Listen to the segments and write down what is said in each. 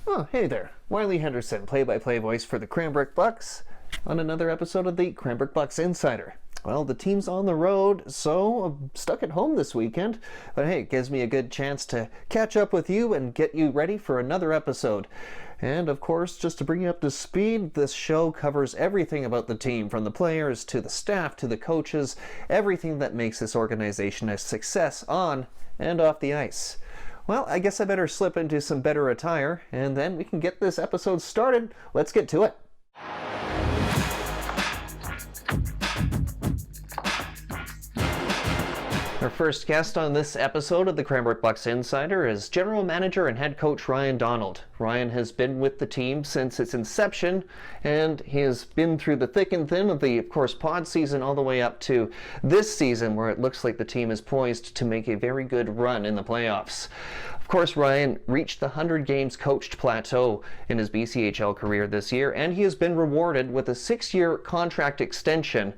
Oh, hey there. Wiley Henderson, play-by-play voice for the Cranbrook Bucks, on another episode of the Cranbrook Bucks Insider. Well, the team's on the road, so I'm stuck at home this weekend. But hey, it gives me a good chance to catch up with you and get you ready for another episode. And of course, just to bring you up to speed, this show covers everything about the team, from the players to the staff to the coaches, everything that makes this organization a success on and off the ice. Well, I guess I better slip into some better attire, and then we can get this episode started. Let's get to it. Our first guest on this episode of the Cranbrook Bucks Insider is General Manager and Head Coach Ryan Donald. Ryan has been with the team since its inception, and he has been through the thick and thin of the, of course, pod season all the way up to this season, where it looks like the team is poised to make a very good run in the playoffs. Of course, Ryan reached the 100 games coached plateau in his BCHL career this year, and he has been rewarded with a 6-year contract extension.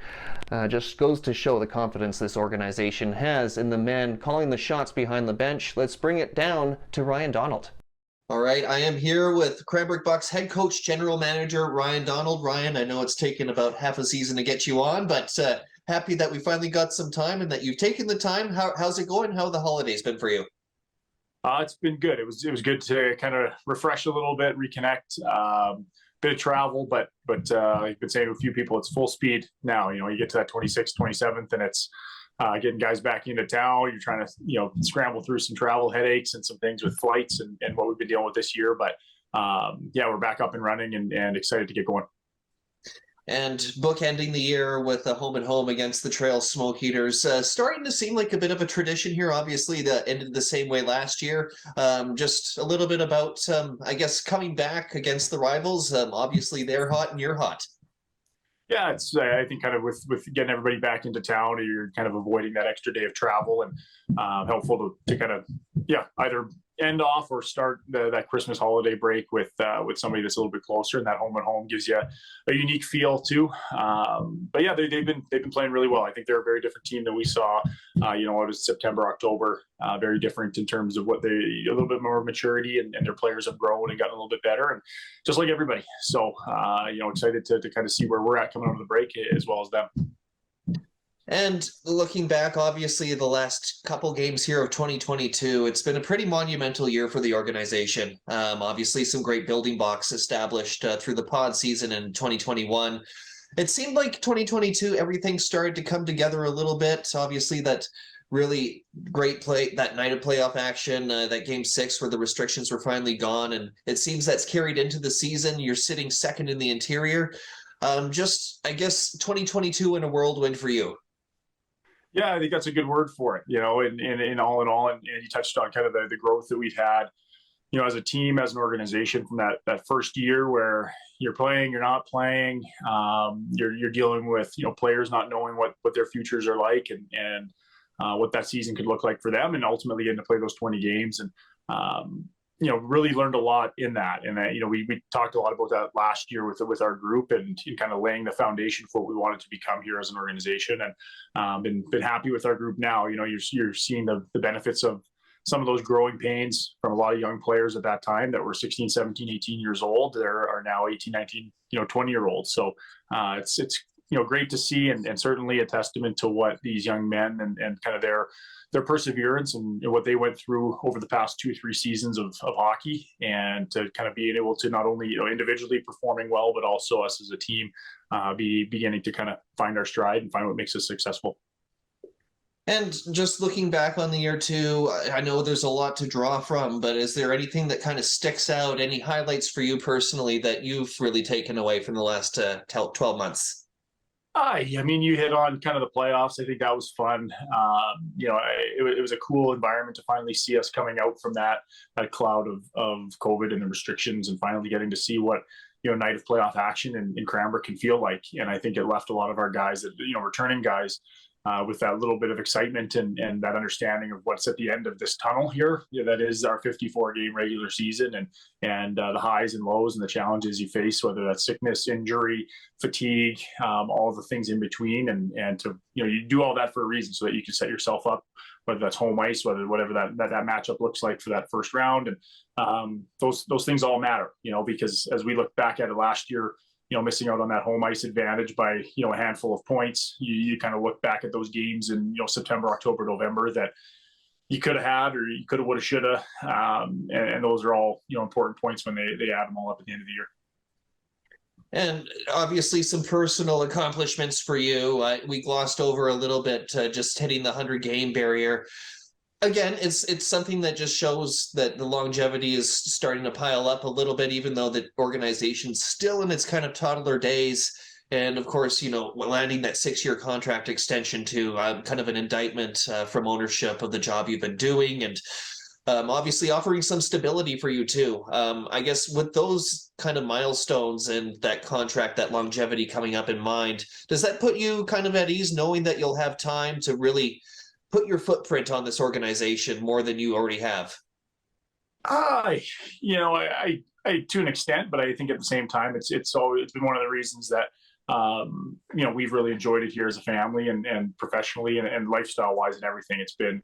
Just goes to show the confidence this organization has in the men calling the shots behind the bench. Let's bring it down to Ryan Donald. All right, I am here with Cranbrook Bucks head coach, general manager Ryan Donald. Ryan, I know it's taken about half a season to get you on, but happy that we finally got some time and that you've taken the time. How's it going? How have the holidays been for you? It's been good. It was good to kind of refresh a little bit, reconnect. Bit of travel, but I've been saying to a few people, it's full speed now. You know, you get to that 26th, 27th, and it's getting guys back into town. You're trying to, scramble through some travel headaches and some things with flights and what we've been dealing with this year. But we're back up and running and excited to get going. And bookending the year with a home and home against the Trail Smoke Eaters, starting to seem like a bit of a tradition here. Obviously, that ended the same way last year. Just a little bit about, coming back against the rivals. Obviously, they're hot and you're hot. Yeah, it's I think kind of with getting everybody back into town, you're kind of avoiding that extra day of travel, and helpful to kind of either end off or start that Christmas holiday break with somebody that's a little bit closer, and that home and home gives you a unique feel too. But yeah, they've been playing really well. I think they're a very different team than we saw. It was September, October. Very different in terms of what a little bit more maturity, and their players have grown and gotten a little bit better, and just like everybody. So excited to kind of see where we're at coming out of the break as well as them. And looking back, obviously, the last couple games here of 2022, it's been a pretty monumental year for the organization. Obviously, some great building blocks established through the pod season in 2021. It seemed like 2022, everything started to come together a little bit. Obviously, that really great play, that night of playoff action, that game 6 where the restrictions were finally gone. And it seems that's carried into the season. You're sitting second in the interior. 2022 in a whirlwind for you. Yeah, I think that's a good word for it, in all, and you touched on kind of the growth that we've had, as a team, as an organization, from that first year where you're playing, you're not playing, you're dealing with, players not knowing what their futures are like and what that season could look like for them, and ultimately getting to play those 20 games. And, really learned a lot in that. And that, we talked a lot about that last year with our group and kind of laying the foundation for what we wanted to become here as an organization. And been happy with our group now. You're seeing the benefits of some of those growing pains from a lot of young players at that time that were 16, 17, 18 years old. There are now 18, 19, 20-year-olds. So it's great to see, and certainly a testament to what these young men and kind of their perseverance and what they went through over the past 2-3 seasons of hockey, and to kind of being able to not only individually performing well, but also us as a team be beginning to kind of find our stride and find what makes us successful. And just looking back on the year too, I know there's a lot to draw from, but is there anything that kind of sticks out, any highlights for you personally that you've really taken away from the last 12 months? You hit on kind of the playoffs. I think that was fun. It was a cool environment to finally see us coming out from that cloud of COVID and the restrictions, and finally getting to see what night of playoff action in Cranbrook can feel like. And I think it left a lot of our guys, that returning guys, with that little bit of excitement and that understanding of what's at the end of this tunnel here. That is our 54 game regular season, and the highs and lows and the challenges you face, whether that's sickness, injury, fatigue, all of the things in between, and to you do all that for a reason so that you can set yourself up, whether that's home ice, whatever that matchup looks like for that first round, and those things all matter, because as we look back at it last year, missing out on that home ice advantage by, a handful of points. You kind of look back at those games in, September, October, November that you could have had, or you could have, would have, should have. And those are all, important points when they add them all up at the end of the year. And obviously some personal accomplishments for you. We glossed over a little bit, just hitting the 100-game barrier. Again, it's something that just shows that the longevity is starting to pile up a little bit, even though the organization's still in its kind of toddler days. And of course, landing that 6-year contract extension to kind of an indictment from ownership of the job you've been doing, and obviously offering some stability for you too. I guess with those kind of milestones and that contract, that longevity coming up in mind, does that put you kind of at ease knowing that you'll have time to really put your footprint on this organization more than you already have? I to an extent, but I think at the same time, it's been one of the reasons that we've really enjoyed it here as a family and professionally and lifestyle wise and everything. It's been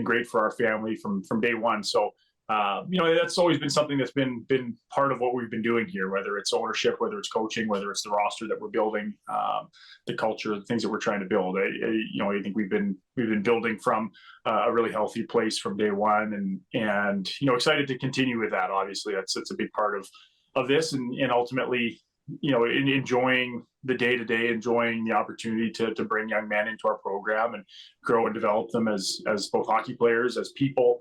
great for our family from day one. So that's always been something that's been part of what we've been doing here, whether it's ownership, whether it's coaching, whether it's the roster that we're building, the culture, the things that we're trying to build. I think we've been building from a really healthy place from day one, and excited to continue with that. Obviously, that's a big part of this, and ultimately, enjoying the day to day, enjoying the opportunity to bring young men into our program and grow and develop them as both hockey players, as people,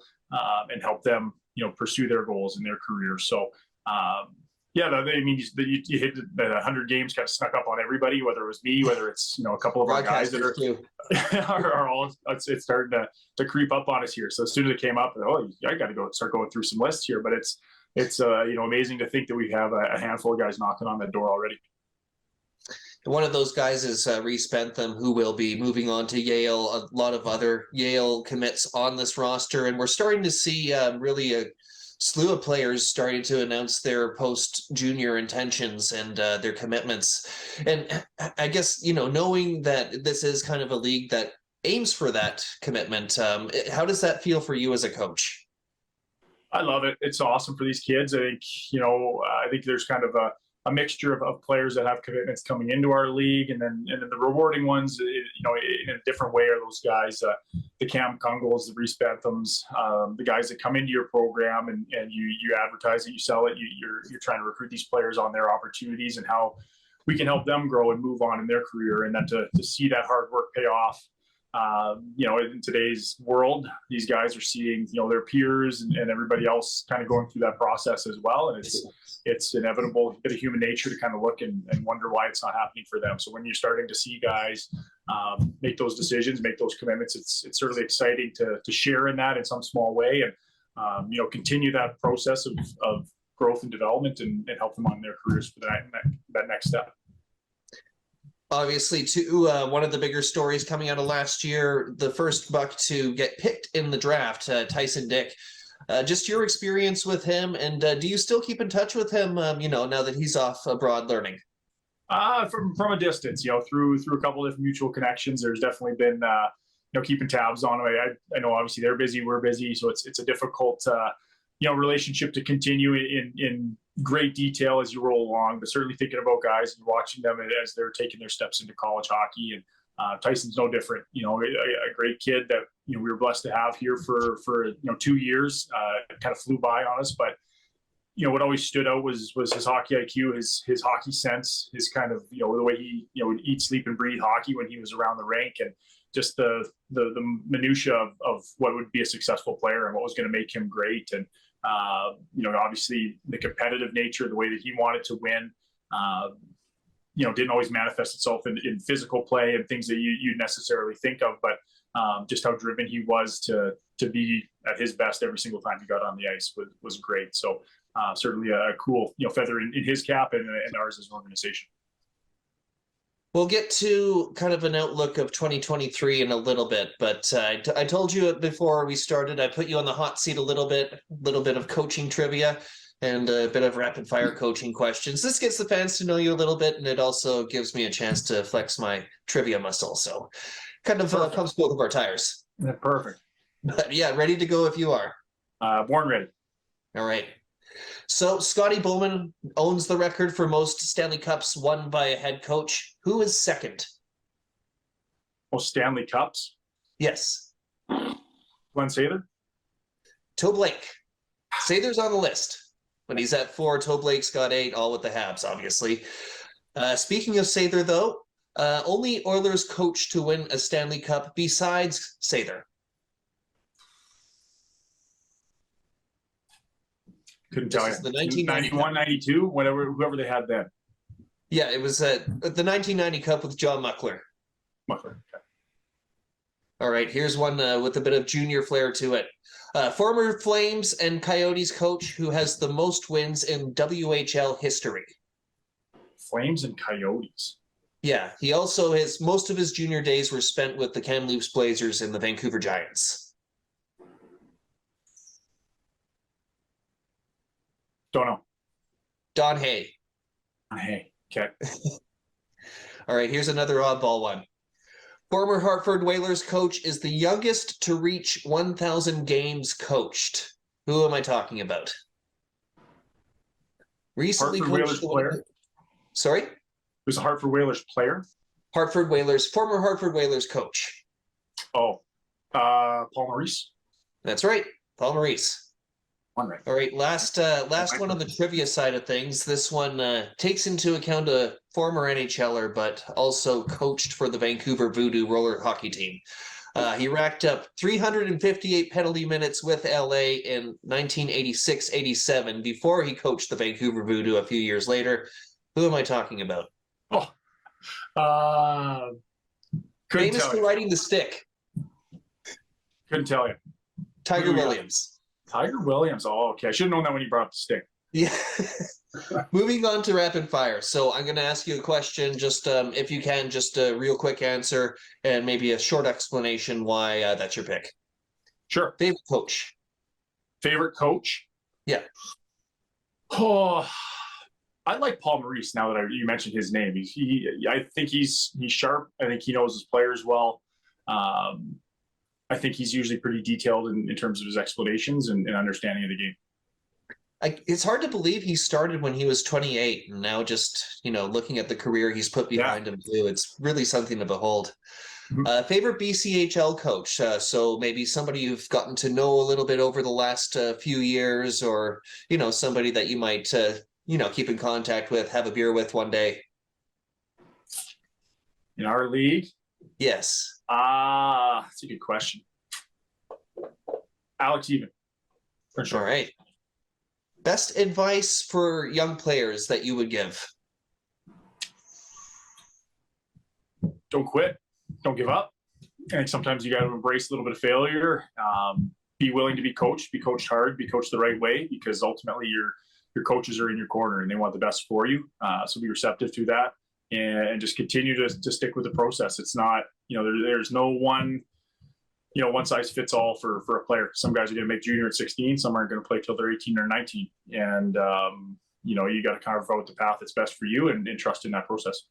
and help them, pursue their goals in their careers. So, you hit the 100 games kind of snuck up on everybody, whether it was me, whether it's, a couple of our guys that are all, it's starting to creep up on us here. So as soon as it came up, I got to start going through some lists here, but it's amazing to think that we have a handful of guys knocking on that door already. One of those guys is Reese Bentham, who will be moving on to Yale. A lot of other Yale commits on this roster, and we're starting to see really a slew of players starting to announce their post-junior intentions and their commitments. And I guess, knowing that this is kind of a league that aims for that commitment, how does that feel for you as a coach? I love it. It's awesome for these kids. I think there's kind of a mixture of players that have commitments coming into our league, and then the rewarding ones, in a different way, are those guys, the Cam Kungals, the Reese Benthams, the guys that come into your program and you advertise it, you sell it, you're trying to recruit these players on their opportunities and how we can help them grow and move on in their career, and then to see that hard work pay off. In today's world, these guys are seeing, their peers and everybody else kind of going through that process as well. And it's inevitable, bit of human nature to kind of look and wonder why it's not happening for them. So when you're starting to see guys make those decisions, make those commitments, it's certainly exciting to share in that in some small way, and continue that process of growth and development and help them on their careers for that next step. Obviously, too, one of the bigger stories coming out of last year, the first Buck to get picked in the draft, Tyson Dick. Just your experience with him, and do you still keep in touch with him, now that he's off abroad learning? From a distance, through a couple of different mutual connections. There's definitely been, keeping tabs on him. I know obviously they're busy, we're busy, so it's a difficult, relationship to continue in great detail as you roll along, but certainly thinking about guys and watching them as they're taking their steps into college hockey. And Tyson's no different, a great kid that, we were blessed to have here for 2 years. It kind of flew by on us, but, what always stood out was his hockey IQ, his hockey sense, his kind of, the way he, would eat, sleep, and breathe hockey when he was around the rink, and just the minutia of what would be a successful player and what was going to make him great. And, obviously the competitive nature, the way that he wanted to win, didn't always manifest itself in physical play and things that you necessarily think of, but just how driven he was to be at his best every single time he got on the ice was great. So certainly a cool, feather in his cap and ours as an organization. We'll get to kind of an outlook of 2023 in a little bit, but I told you before we started, I put you on the hot seat a little bit of coaching trivia and a bit of rapid fire coaching questions. This gets the fans to know you a little bit, and it also gives me a chance to flex my trivia muscle. So kind of pumps both of our tires. Yeah, perfect. But yeah, ready to go if you are. Born ready. All right. So Scotty Bowman owns the record for most Stanley Cups won by a head coach. Who is second? Most Stanley Cups. Yes. Glenn Sather. Toe Blake. Sather's on the list, but he's at 4. Toe Blake's got 8, all with the Habs, obviously. Speaking of Sather, though, only Oilers coach to win a Stanley Cup besides Sather. Couldn't tell you. The 1990 91, 92, whoever they had then. Yeah, it was the 1990 Cup with John Muckler. Muckler. Okay. All right, here's one with a bit of junior flair to it. Former Flames and Coyotes coach who has the most wins in WHL history. Flames and Coyotes. Yeah, he also most of his junior days were spent with the Kamloops Blazers and the Vancouver Giants. Don't know. Don Hay. Hey, okay. All right, here's another oddball one. Former Hartford Whalers coach is the youngest to reach 1,000 games coached. Who am I talking about? Recently Hartford coached. Whalers player. Sorry? Who's a Hartford Whalers player? Former Hartford Whalers coach. Oh, Paul Maurice. That's right, Paul Maurice. One right. All right, last one on the trivia side of things. This one takes into account a former NHLer, but also coached for the Vancouver Voodoo roller hockey team. He racked up 358 penalty minutes with LA in 1986-87 before he coached the Vancouver Voodoo a few years later. Who am I talking about? Famous for riding the stick. Couldn't tell you. Tiger Williams. Tiger Williams. Oh, okay. I should have known that when you brought up the stick. Yeah. Moving on to rapid fire. So I'm going to ask you a question. Just if you can, just a real quick answer and maybe a short explanation why that's your pick. Sure. Favorite coach? Favorite coach? Yeah. Oh, I like Paul Maurice. Now that you mentioned his name, I think he's sharp. I think he knows his players well. I think he's usually pretty detailed in terms of his explanations and understanding of the game. It's hard to believe he started when he was 28, and now just looking at the career he's put behind him too, it's really something to behold. Mm-hmm. Favorite BCHL coach? So maybe somebody you've gotten to know a little bit over the last few years, or somebody that you might keep in contact with, have a beer with one day. In our league? Yes. That's a good question. Alex Even. For sure. All right. Best advice for young players that you would give? Don't quit. Don't give up. I think sometimes you got to embrace a little bit of failure. Be willing to be coached hard, be coached the right way, because ultimately your coaches are in your corner and they want the best for you. So be receptive to that and just continue to stick with the process. It's not, there's no one size fits all for a player. Some guys are going to make junior at 16. Some aren't going to play till they're 18 or 19. And, you got to carve out the path that's best for you and trust in that process.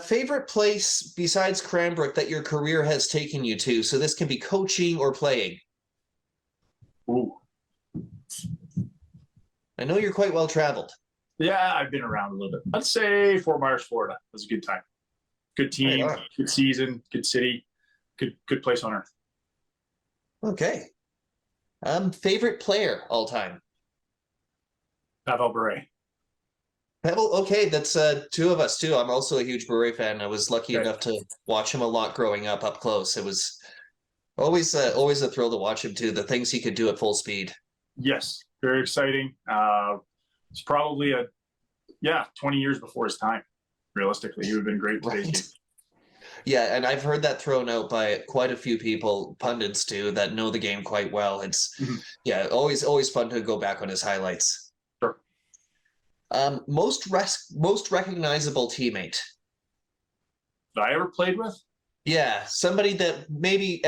Favorite place besides Cranbrook that your career has taken you to? So this can be coaching or playing. Ooh. I know you're quite well traveled. Yeah, I've been around a little bit. I'd say Fort Myers, Florida. It was a good time. Good team, good season, good city, good place on earth. Okay. Favorite player all time? Pavel Bure. Pavel, okay, that's two of us too. I'm also a huge Bure fan. I was lucky enough to watch him a lot growing up close. It was always a thrill to watch him too. The things he could do at full speed. Yes, very exciting. It's probably 20 years before his time. Realistically, he would have been great today's game. Yeah, and I've heard that thrown out by quite a few people, pundits too, that know the game quite well. It's always fun to go back on his highlights. Sure. Most recognizable teammate. That I ever played with. Yeah, somebody that maybe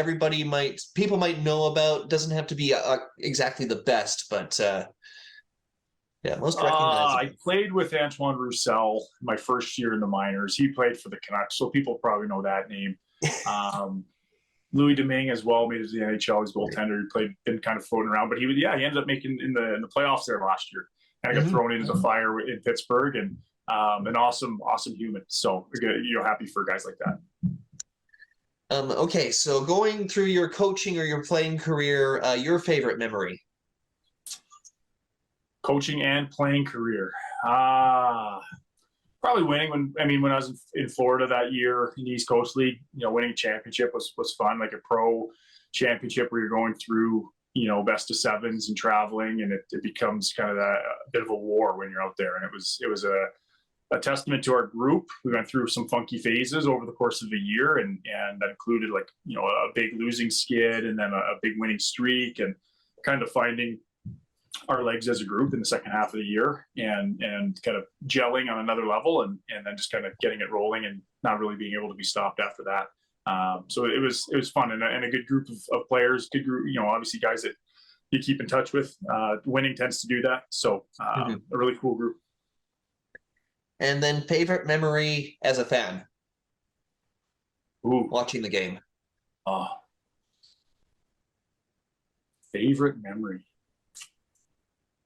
people might know about. Doesn't have to be exactly the best, but yeah, most recognizable. I played with Antoine Roussel my first year in the minors. He played for the Canucks, so people probably know that name. Louis Domingue as well made it to the NHL. He's goaltender. He been kind of floating around, but he ended up making in the playoffs there last year. And I got thrown into the fire in Pittsburgh, and an awesome human. So happy for guys like that. Okay, so going through your coaching or your playing career, your favorite memory? Coaching and playing career. Probably winning when I was in Florida that year in the East Coast League, winning a championship was fun, like a pro championship where you're going through, best of sevens and traveling, and it becomes kind of a bit of a war when you're out there. And it was a testament to our group. We went through some funky phases over the course of the year, and that included a big losing skid and then a big winning streak, and kind of finding our legs as a group in the second half of the year and kind of gelling on another level and then just kind of getting it rolling and not really being able to be stopped after that. So it was fun and a good group of players, good group, obviously guys that you keep in touch with. Winning tends to do that. So a really cool group. And then favorite memory as a fan? Ooh. Watching the game. Oh. Favorite memory.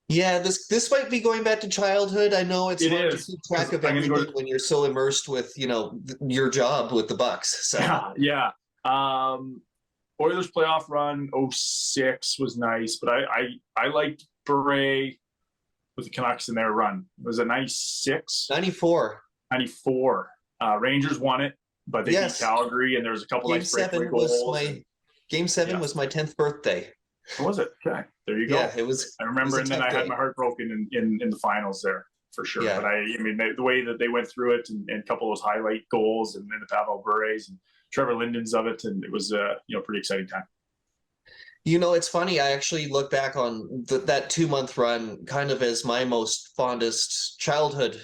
Yeah, this might be going back to childhood. I know it's hard to keep track of everything when you're so immersed with, your job with the Bucks. So yeah. Oilers playoff run 06 was nice, but I liked Bure with the Canucks in their run. Was it 96? 94. 94. Rangers won it, but they beat Calgary, and there was a couple nice breakaway goals. Game 7 was my 10th birthday. What was it? Okay, there you go. Yeah, it was. I remember, and then I had my heart broken in the finals there for sure. Yeah. But the way that they went through it, and a couple of those highlight goals, and then the Pavel Bure's and Trevor Linden's of it, and it was pretty exciting time. It's funny. I actually look back on that 2-month run kind of as my most fondest childhood,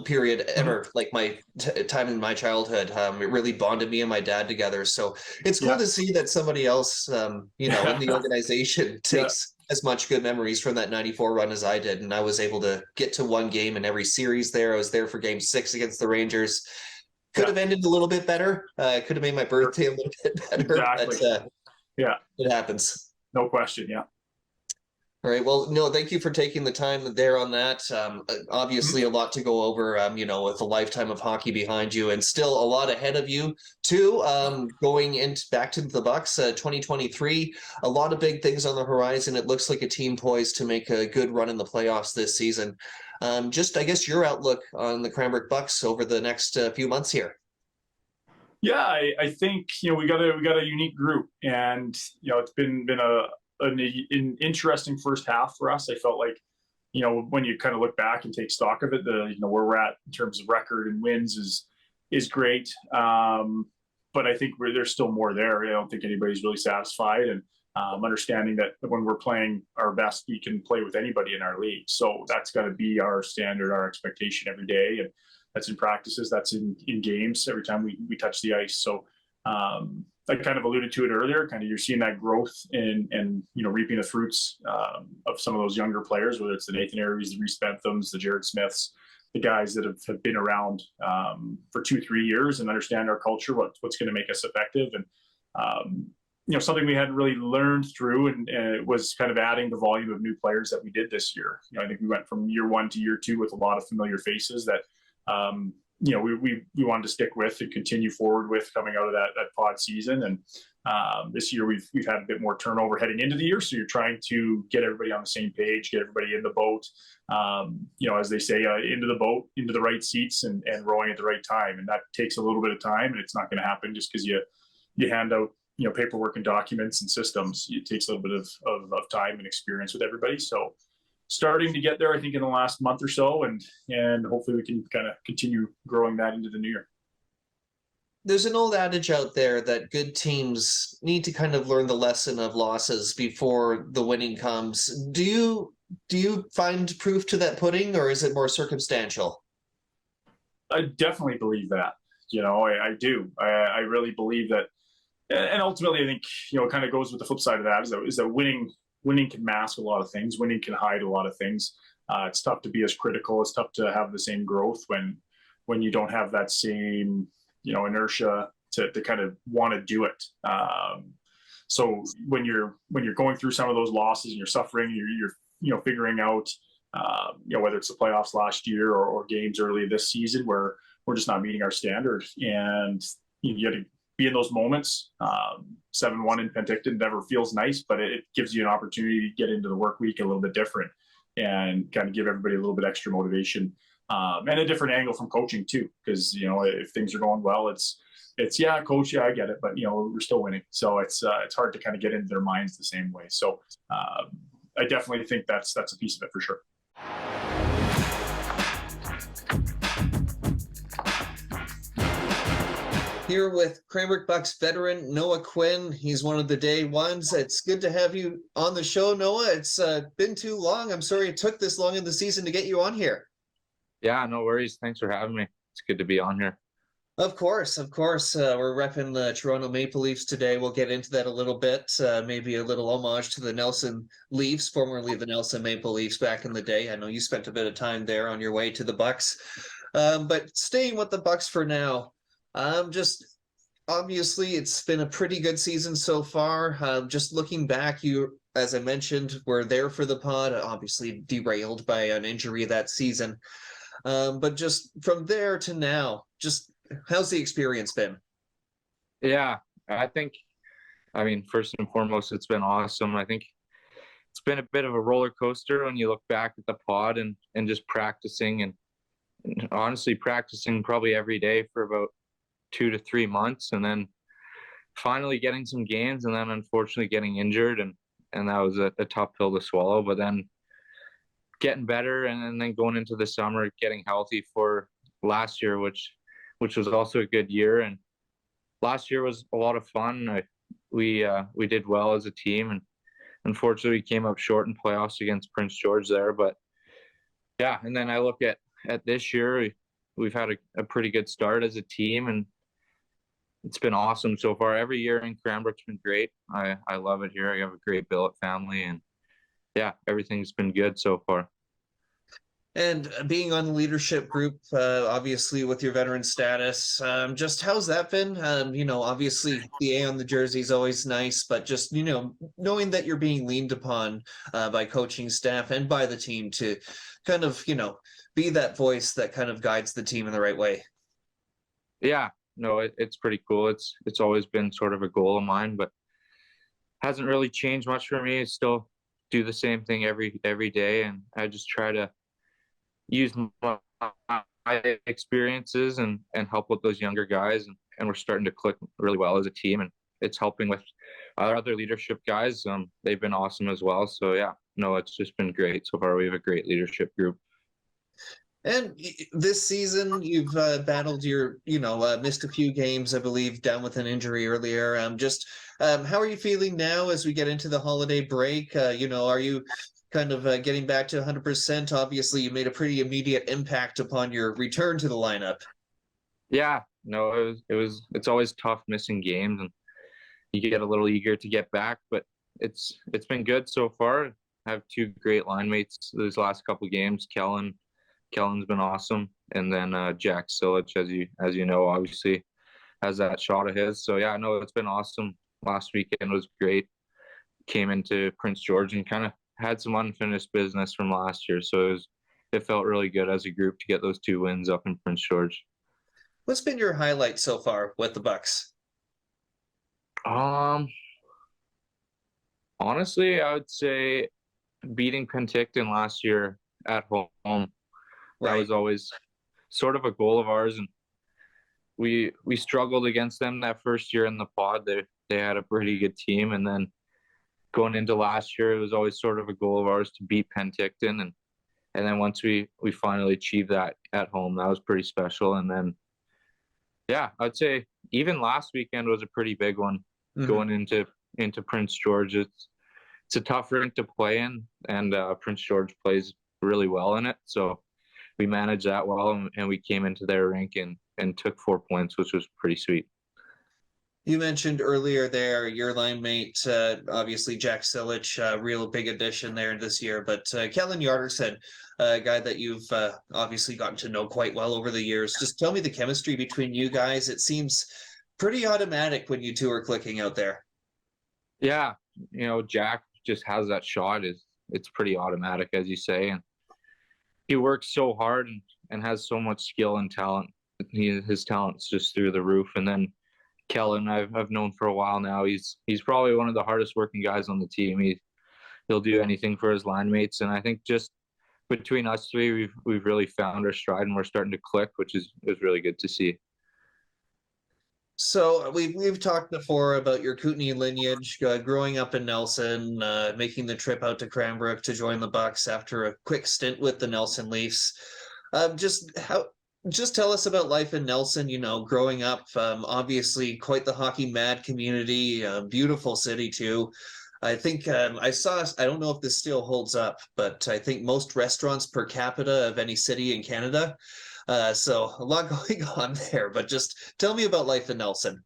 period ever. Like my time in my childhood, it really bonded me and my dad together. So it's cool to see that somebody else, in the organization takes as much good memories from that 94 run as I did. And I was able to get to one game in every series there. I was there for game 6 against the Rangers. Could have ended a little bit better. Could have made my birthday a little bit better. Exactly. But, yeah, it happens. No question. Yeah. All right. Well, no, thank you for taking the time there on that. Obviously, a lot to go over, with a lifetime of hockey behind you and still a lot ahead of you, too. Going back to the Bucks, 2023, a lot of big things on the horizon. It looks like a team poised to make a good run in the playoffs this season. Just, I guess, your outlook on the Cranbrook Bucks over the next few months here. Yeah, I think, we got a unique group, and, it's been an interesting first half for us. I felt like, when you kind of look back and take stock of it, where we're at in terms of record and wins is great. But I think there's still more there. I don't think anybody's really satisfied, and understanding that when we're playing our best, we can play with anybody in our league. So that's got to be our standard, our expectation every day. And that's in practices, that's in games every time we touch the ice. So I kind of alluded to it earlier, kind of you're seeing that growth and reaping the fruits of some of those younger players, whether it's the Nathan Aries, the Reese Benthams, the Jared Smiths, the guys that have been around for 2-3 years and understand our culture, what's going to make us effective. And, something we hadn't really learned through, and it was kind of adding the volume of new players that we did this year. I think we went from year 1 to year 2 with a lot of familiar faces that, we wanted to stick with and continue forward with coming out of that pod season. And this year we've had a bit more turnover heading into the year. So you're trying to get everybody on the same page, get everybody in the boat, as they say, into the boat, into the right seats and rowing at the right time. And that takes a little bit of time, and it's not going to happen just because you hand out, paperwork and documents and systems. It takes a little bit of time and experience with everybody. So starting to get there, I think, in the last month or so, and hopefully we can kind of continue growing that into the new year. There's an old adage out there that good teams need to kind of learn the lesson of losses before the winning comes. Do you do you find proof to that pudding, or is it more circumstantial? I definitely believe that. I do. I really believe that, and ultimately, I think it kind of goes with the flip side of that is that winning can mask a lot of things. Winning can hide a lot of things. It's tough to be as critical. It's tough to have the same growth when you don't have that same inertia to kind of want to do it. So when you're going through some of those losses and you're suffering, you're figuring out whether it's the playoffs last year or games early this season where we're just not meeting our standards, and you got to be in those moments. 7-1 in Penticton never feels nice, but it gives you an opportunity to get into the work week a little bit different and kind of give everybody a little bit extra motivation, and a different angle from coaching too. Because if things are going well, it's yeah, coach, yeah, I get it, but we're still winning, so it's hard to kind of get into their minds the same way. So I definitely think that's a piece of it for sure. Here with Cranbrook Bucks veteran Noah Quinn. He's one of the day ones. It's good to have you on the show, Noah. It's been too long. I'm sorry it took this long in the season to get you on here. Yeah, no worries. Thanks for having me. It's good to be on here. Of course. We're repping the Toronto Maple Leafs today. We'll get into that a little bit. Maybe a little homage to the Nelson Leafs, formerly the Nelson Maple Leafs back in the day. I know you spent a bit of time there on your way to the Bucks. But staying with the Bucks for now, just obviously it's been a pretty good season so far. Just looking back, you, as I mentioned, were there for the pod, obviously derailed by an injury that season. But just from there to now, just how's the experience been? Yeah, I mean, first and foremost, it's been awesome. I think it's been a bit of a roller coaster when you look back at the pod and just practicing and honestly practicing probably every day for about 2 to 3 months, and then finally getting some games, and then unfortunately getting injured, and that was a tough pill to swallow. But then getting better, and then going into the summer, getting healthy for last year, which was also a good year. And last year was a lot of fun. We did well as a team, and unfortunately we came up short in playoffs against Prince George there. But yeah, and then I look at this year, we've had a pretty good start as a team, and it's been awesome so far. Every year in Cranbrook's been great. I love it here. I have a great billet family, and yeah, everything's been good so far. And being on the leadership group, obviously with your veteran status, just how's that been? Obviously the A on the jersey is always nice, but just, knowing that you're being leaned upon by coaching staff and by the team to kind of, be that voice that kind of guides the team in the right way. Yeah, no, it's pretty cool. It's always been sort of a goal of mine, but hasn't really changed much for me. I still do the same thing every day, and I just try to use my experiences and help with those younger guys, and we're starting to click really well as a team, and it's helping with our other leadership guys. They've been awesome as well. So yeah, no, it's just been great so far. We have a great leadership group. And this season, you've battled your, missed a few games, I believe, down with an injury earlier. How are you feeling now as we get into the holiday break? Are you kind of getting back to 100%? Obviously, you made a pretty immediate impact upon your return to the lineup. Yeah, no, it's always tough missing games, and you get a little eager to get back, but it's been good so far. I have 2 great line mates these last couple of games. Kellen's been awesome, and then Jack Silich, as you know, obviously has that shot of his. So yeah, no, it's been awesome. Last weekend was great. Came into Prince George and kind of had some unfinished business from last year, so it felt really good as a group to get those 2 wins up in Prince George. What's been your highlight so far with the Bucks? Honestly, I would say beating Penticton last year at home. That Right. was always sort of a goal of ours, and we struggled against them that first year in the pod. They had a pretty good team, and then going into last year, it was always sort of a goal of ours to beat Penticton, and then once we finally achieved that at home, that was pretty special. And then yeah, I'd say even last weekend was a pretty big one. Mm-hmm. Going into Prince George. it's a tough rink to play in, and Prince George plays really well in it. So we managed that well, and we came into their rink and took 4 points, which was pretty sweet. You mentioned earlier there your line mate, obviously Jack Silich, real big addition there this year, but Kellen Yarderson, a guy that you've obviously gotten to know quite well over the years. Just tell me the chemistry between you guys. It seems pretty automatic when you two are clicking out there. Yeah, Jack just has that shot. It's pretty automatic, as you say, and he works so hard and has so much skill and talent. His talent's just through the roof. And then Kellen, I've known for a while now. He's probably one of the hardest working guys on the team. He'll do anything for his line mates, and I think just between us three, we've really found our stride, and we're starting to click, which is really good to see. So we've talked before about your Kootenay lineage, growing up in Nelson, making the trip out to Cranbrook to join the Bucks after a quick stint with the Nelson Leafs. Just tell us about life in Nelson, growing up, obviously quite the hockey mad community, beautiful city too. I think I don't know if this still holds up, but I think most restaurants per capita of any city in Canada. So a lot going on there, but just tell me about life in Nelson.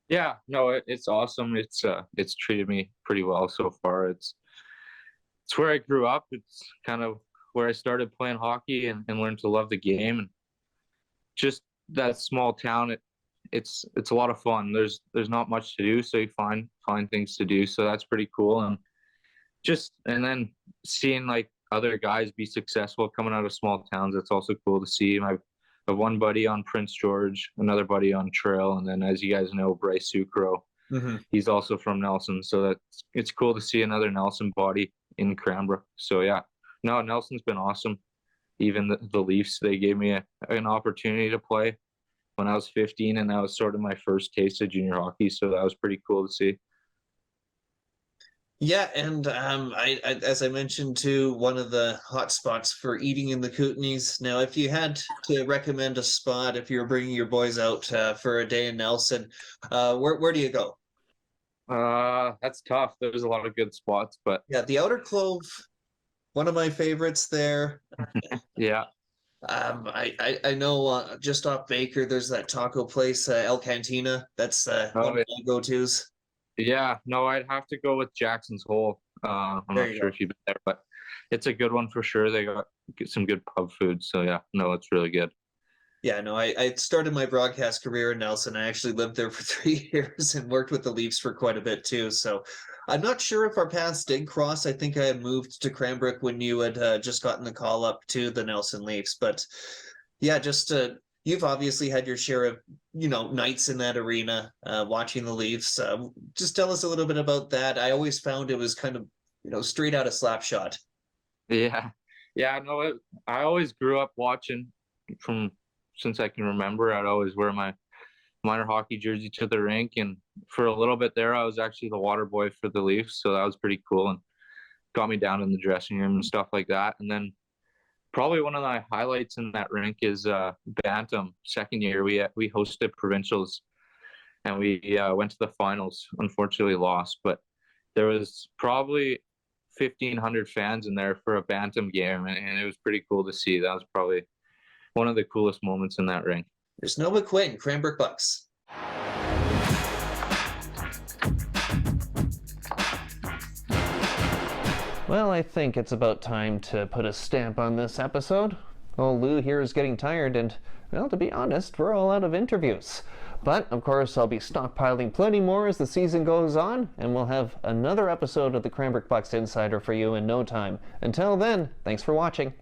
Yeah, no, it's awesome. It's treated me pretty well so far. It's where I grew up. It's kind of where I started playing hockey and learned to love the game. And just that small town, it's a lot of fun. There's not much to do, so you find things to do. So that's pretty cool. And then seeing like other guys be successful coming out of small towns, that's also cool to see. I have one buddy on Prince George, another buddy on Trail, and then, as you guys know, Bryce Sucro. Mm-hmm. He's also from Nelson, so it's cool to see another Nelson body in Cranbrook. So yeah, no, Nelson's been awesome. Even the Leafs, they gave me an opportunity to play when I was 15, and that was sort of my first taste of junior hockey, so that was pretty cool to see. Yeah, and I as I mentioned too, one of the hot spots for eating in the Kootenays. Now, if you had to recommend a spot, if you were bringing your boys out for a day in Nelson, where do you go? That's tough. There's a lot of good spots, but yeah, the Outer Clove, one of my favorites there. Yeah. I know just off Baker, there's that taco place, El Cantina. That's one of my go-tos. Yeah, no, I'd have to go with Jackson's Hole. I'm not sure if you've been there, but it's a good one for sure. They got some good pub food. So yeah, no, it's really good. Yeah, no, I started my broadcast career in Nelson. I actually lived there for 3 years and worked with the Leafs for quite a bit too. So I'm not sure if our paths did cross. I think I had moved to Cranbrook when you had just gotten the call up to the Nelson Leafs. But yeah, just you've obviously had your share of, nights in that arena, watching the Leafs. Just tell us a little bit about that. I always found it was kind of, straight out of Slapshot. Yeah. Yeah, no, I always grew up watching since I can remember. I'd always wear my minor hockey jersey to the rink. And for a little bit there, I was actually the water boy for the Leafs. So that was pretty cool and got me down in the dressing room and stuff like that. And then probably one of the highlights in that rink is Bantam. Second year, we hosted provincials, and we went to the finals. Unfortunately, lost, but there was probably 1,500 fans in there for a Bantam game, and it was pretty cool to see. That was probably one of the coolest moments in that rink. There's no McQuinn, Cranbrook Bucks. Well, I think it's about time to put a stamp on this episode. Old Lou here is getting tired and, well, to be honest, we're all out of interviews. But, of course, I'll be stockpiling plenty more as the season goes on, and we'll have another episode of the Cranbrook Bucks Insider for you in no time. Until then, thanks for watching.